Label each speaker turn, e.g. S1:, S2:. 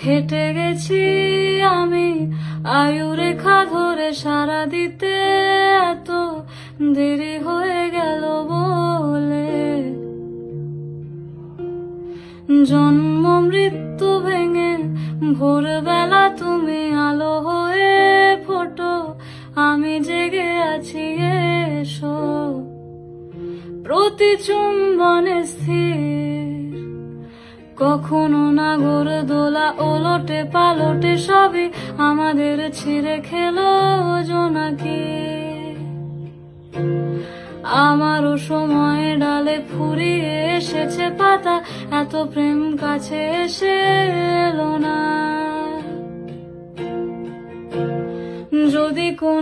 S1: হেঁটে গেছি আমি আয়ু রেখা ধরে সারা দিতে, এত দেরি হয়ে গেল বলে। জন্ম মৃত্যু ভেঙে ভোরবেলা তুমি আলো হয়ে ফোটো, আমি জেগে আছি এসো। প্রতি চুম্বনে স্থির, কখনো নাগর দোলা ওলটে পালটে সবই আমাদের ছিঁড়ে খেলো জোনাকি। আমারও সময়ে ডালে ফুরিয়ে এসেছে পাতা, এত প্রেম কাছে এসে এলো না। যদি কোন